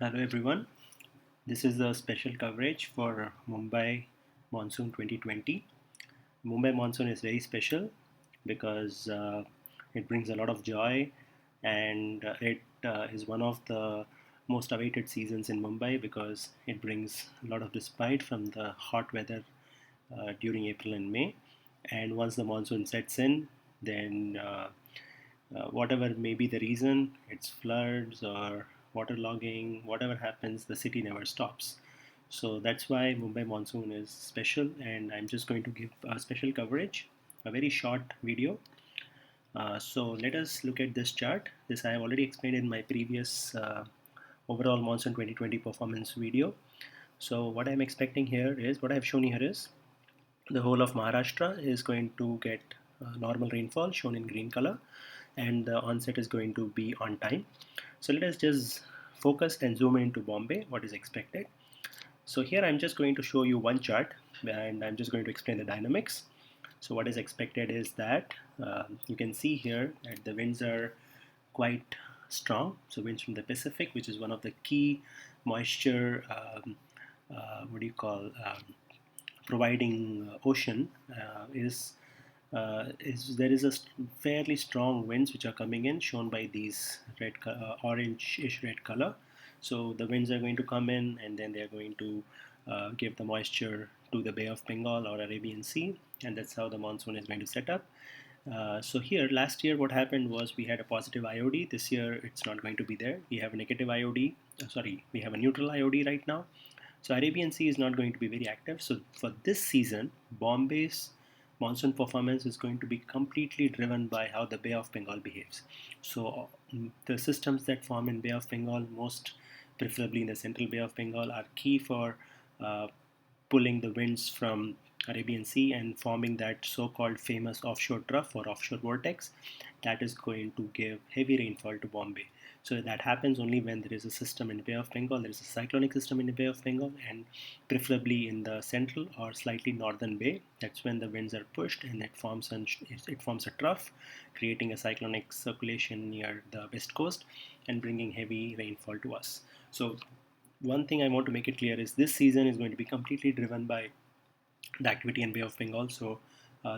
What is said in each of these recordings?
Hello everyone. This is a special coverage for Mumbai Monsoon 2020. Mumbai Monsoon is very special because it brings a lot of joy and it is one of the most awaited seasons in Mumbai because it brings a lot of respite from the hot weather during April and May. And once the monsoon sets in, then whatever may be the reason, it's floods or waterlogging, whatever happens, the city never stops. So that's why Mumbai monsoon is special, and I'm just going to give a special coverage, a very short video. So let us look at this chart. This I have already explained in my previous overall monsoon 2020 performance video. So what I'm expecting here is what I have shown here is the whole of Maharashtra is going to get normal rainfall shown in green color, and the onset is going to be on time. So let us just focus and zoom into Bombay, what is expected. So here I'm just going to show you one chart and I'm just going to explain the dynamics. So what is expected is that you can see here that the winds are quite strong. So winds from the Pacific, which is one of the key moisture, what do you call, providing ocean, is there is a fairly strong winds which are coming in, shown by these orange-ish red color. So the winds are going to come in, and then they are going to give the moisture to the Bay of Bengal or Arabian Sea, and that's how the monsoon is going to set up. So here, last year, what happened was we had a positive IOD. This year, it's not going to be there. We have a negative IOD. Sorry, we have a neutral IOD right now. So Arabian Sea is not going to be very active. So for this season, Bombay's monsoon performance is going to be completely driven by how the Bay of Bengal behaves. So the systems that form in Bay of Bengal, most preferably in the central Bay of Bengal, are key for uh, pulling the winds from Arabian Sea and forming that so-called famous offshore trough or offshore vortex that is going to give heavy rainfall to Bombay. So that happens only when there is a system in the Bay of Bengal, there is a cyclonic system in the Bay of Bengal, and preferably in the central or slightly northern bay. That's when the winds are pushed and it forms a trough, creating a cyclonic circulation near the west coast and bringing heavy rainfall to us. So one thing I want to make it clear is this season is going to be completely driven by the activity in Bay of Bengal. So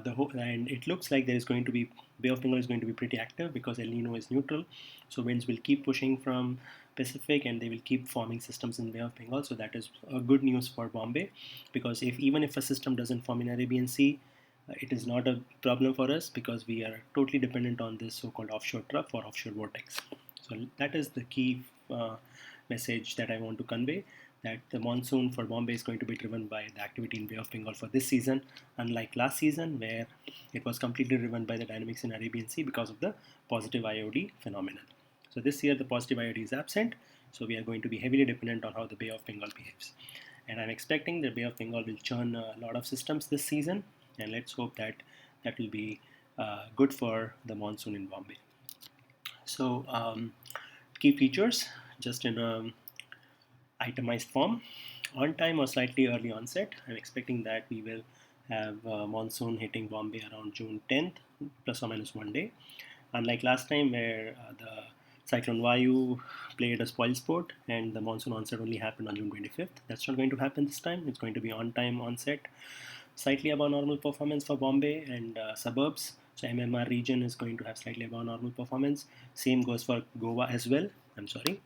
the whole, and it looks like there is going to be Bay of Bengal is going to be pretty active because El Nino is neutral. So winds will keep pushing from Pacific and they will keep forming systems in Bay of Bengal. So that is good news for Bombay, because if even if a system doesn't form in Arabian Sea, it is not a problem for us because we are totally dependent on this so-called offshore trough or offshore vortex. So that is the key message that I want to convey, that the monsoon for Bombay is going to be driven by the activity in Bay of Bengal for this season, unlike last season where it was completely driven by the dynamics in Arabian Sea because of the positive IOD phenomenon. So this year the positive IOD is absent, so we are going to be heavily dependent on how the Bay of Bengal behaves. And I'm expecting the Bay of Bengal will churn a lot of systems this season, and let's hope that that will be good for the monsoon in Bombay. So key features, just in a itemized form. On time or slightly early onset. I'm expecting that we will have monsoon hitting Bombay around June 10th, plus or minus 1 day. Unlike last time where the cyclone Vayu played a spoil sport and the monsoon onset only happened on June 25th. That's not going to happen this time. It's going to be on time onset. Slightly above normal performance for Bombay and suburbs. So MMR region is going to have slightly above normal performance. Same goes for Goa as well. I'm sorry.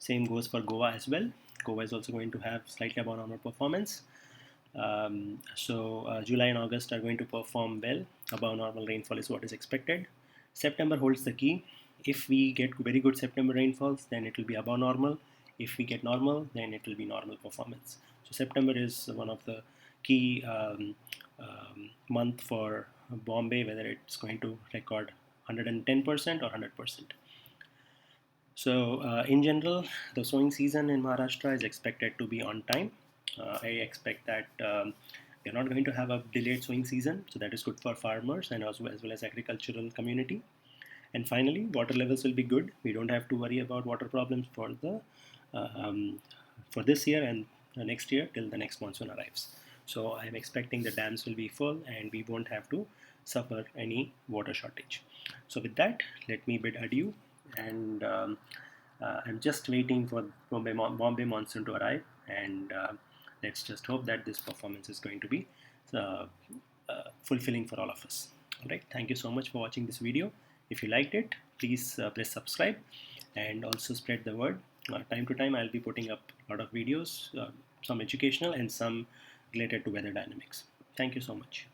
Same goes for Goa as well. Goa is also going to have slightly above normal performance. July and August are going to perform well. Above normal rainfall is what is expected. September holds the key. If we get very good September rainfalls, then it will be above normal. If we get normal, then it will be normal performance. So September is one of the key month for Bombay, whether it's going to record 110% or 100%. So in general, the sowing season in Maharashtra is expected to be on time. I expect that we're not going to have a delayed sowing season, so that is good for farmers and as well as agricultural community. And finally, water levels will be good. We don't have to worry about water problems for this year and next year till the next monsoon arrives. So I'm expecting the dams will be full and we won't have to suffer any water shortage. So with that, let me bid adieu and I'm just waiting for Bombay monsoon to arrive, and let's just hope that this performance is going to be uh, fulfilling for all of us. All right, thank you so much for watching this video. If you liked it, please press subscribe and also spread the word. Time to time, I'll be putting up a lot of videos, some educational and some related to weather dynamics. Thank you so much.